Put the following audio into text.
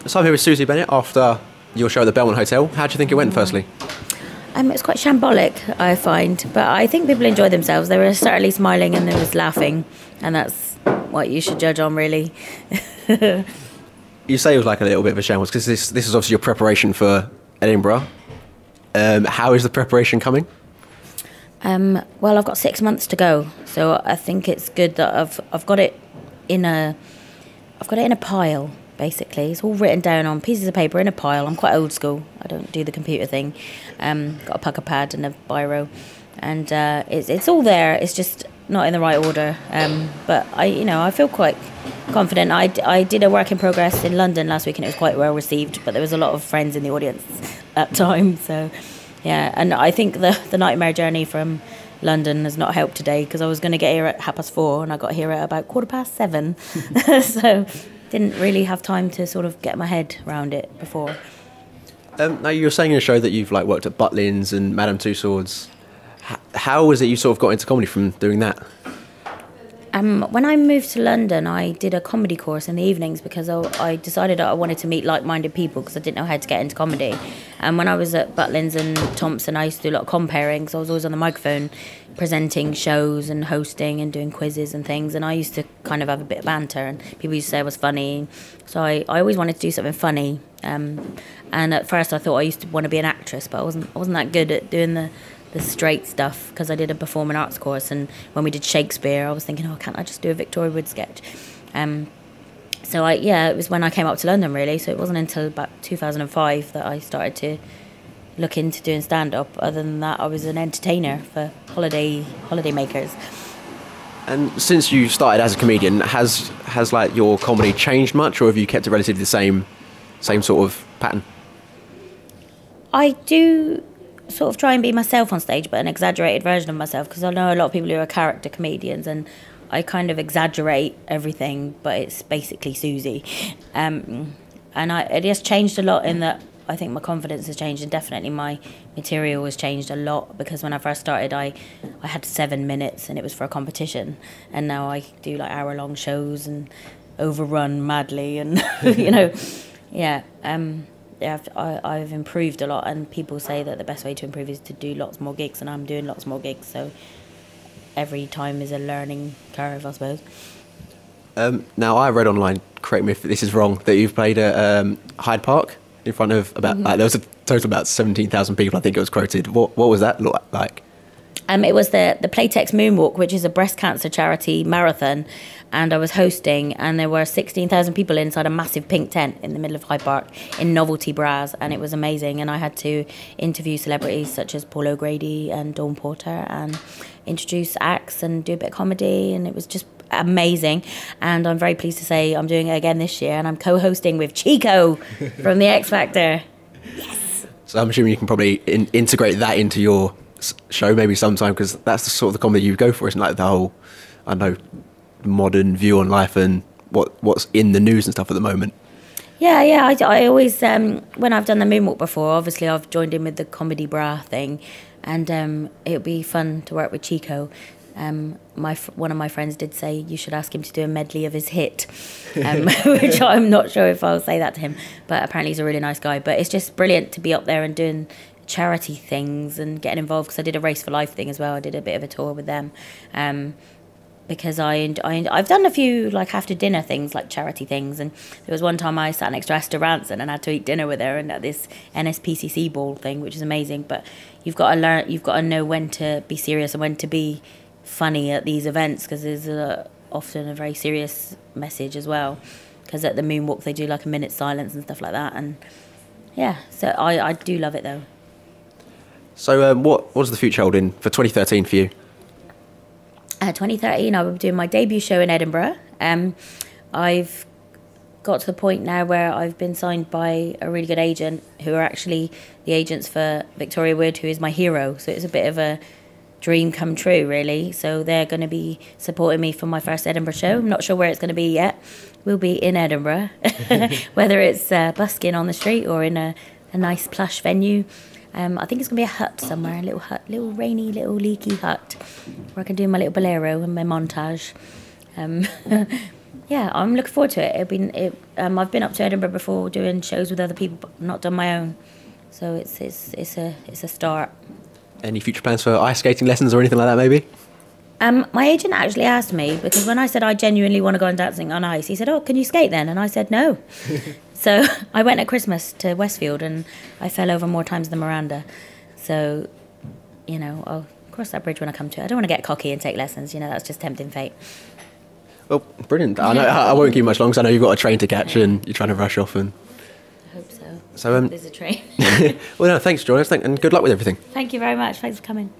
So I'm here with Suzy Bennett after your show at the Belmont Hotel. How do you think it went, firstly? It's quite shambolic, I find, but I think people enjoyed themselves. They were certainly smiling and they was laughing, and that's what you should judge on, really. You say it was like a little bit of a shambles because this is obviously your preparation for Edinburgh. How is the preparation coming? Well, I've got 6 months to go, so I think it's good that I've got it in a pile. Basically, it's all written down on pieces of paper in a pile. I'm quite old school. I don't do the computer thing. Got a pucker pad and a biro, and it's all there. It's just not in the right order. But I feel quite confident. I did a work in progress in London last week, and it was quite well received. But there was a lot of friends in the audience at the time, so yeah. And I think the nightmare journey from London has not helped today, because I was going to get here at 4:30 and I got here at about 7:15. So. Didn't really have time to sort of get my head around it before. Now you were saying in the show that you've worked at Butlins and Madame Tussauds. How was it you sort of got into comedy from doing that? When I moved to London, I did a comedy course in the evenings because I decided that I wanted to meet like-minded people because I didn't know how to get into comedy. And when I was at Butlins and Thompson, I used to do a lot of comparing, so I was always on the microphone presenting shows and hosting and doing quizzes and things, and I used to kind of have a bit of banter, and people used to say I was funny. So I always wanted to do something funny. And at first I thought I used to want to be an actress, but I wasn't that good at doing the straight stuff because I did a performing arts course, and when we did Shakespeare I was thinking, can't I just do a Victoria Wood sketch? So it was when I came up to London, really. So it wasn't until about 2005 that I started to look into doing stand-up. Other than that, I was an entertainer for holiday makers. And since you started as a comedian, has your comedy changed much, or have you kept it relatively the same sort of pattern? I do sort of try and be myself on stage, but an exaggerated version of myself, because I know a lot of people who are character comedians, and I kind of exaggerate everything, but it's basically Suzy. And it has changed a lot in that I think my confidence has changed, and definitely my material has changed a lot, because when I first started I had 7 minutes and it was for a competition, and now I do hour-long shows and overrun madly, and I've improved a lot, and people say that the best way to improve is to do lots more gigs, and I'm doing lots more gigs, so every time is a learning curve, I suppose. Now, I read online, correct me if this is wrong, that you've played at Hyde Park in front of about there was a total of about 17,000 people, I think it was quoted. What was that look like? It was the Playtex Moonwalk, which is a breast cancer charity marathon, and I was hosting, and there were 16,000 people inside a massive pink tent in the middle of Hyde Park in novelty bras, and it was amazing. And I had to interview celebrities such as Paul O'Grady and Dawn Porter, and introduce acts and do a bit of comedy, and it was just amazing. And I'm very pleased to say I'm doing it again this year, and I'm co-hosting with Chico from the X Factor. Yes. So I'm assuming you can probably integrate that into your show maybe sometime, because that's the sort of the comedy you go for, isn't it? The whole, I don't know, modern view on life and what's in the news and stuff at the moment. Yeah. I always, when I've done the Moonwalk before, obviously I've joined in with the comedy bra thing, and it would be fun to work with Chico. One of my friends did say you should ask him to do a medley of his hit, which I'm not sure if I'll say that to him, but apparently he's a really nice guy. But it's just brilliant to be up there and doing charity things and getting involved, because I did a Race for Life thing as well. I did a bit of a tour with them, because I've done a few after dinner things, charity things, and there was one time I sat next to Esther Ranson and had to eat dinner with her, and at this NSPCC ball thing, which is amazing. But you've got to know when to be serious and when to be funny at these events, because there's often a very serious message as well, because at the Moonwalk they do a minute's silence and stuff like that, and yeah, so I do love it though. So what does the future hold in for 2013 for you? 2013 I will be doing my debut show in Edinburgh. I've got to the point now where I've been signed by a really good agent, who are actually the agents for Victoria Wood, who is my hero, so it's a bit of a dream come true, really. So they're going to be supporting me for my first Edinburgh show. I'm not sure where it's going to be yet. We'll be in Edinburgh, whether it's busking on the street or in a nice plush venue. I think it's going to be a hut somewhere, a little hut, little rainy, little leaky hut, where I can do my little bolero and my montage. Yeah, I'm looking forward to it. I've been up to Edinburgh before doing shows with other people, but not done my own. So it's a start. Any future plans for ice skating lessons or anything like that, maybe? My agent actually asked me, because when I said I genuinely want to go on dancing on ice, he said, "Oh, can you skate then?" And I said no. So I went at Christmas to Westfield and I fell over more times than Miranda. So, I'll cross that bridge when I come to it. I don't want to get cocky and take lessons. That's just tempting fate. Well, brilliant. I won't keep you much longer, because I know you've got a train to catch and you're trying to rush off. And I hope so. So There's a train. well, no, thanks for joining us, and good luck with everything. Thank you very much. Thanks for coming.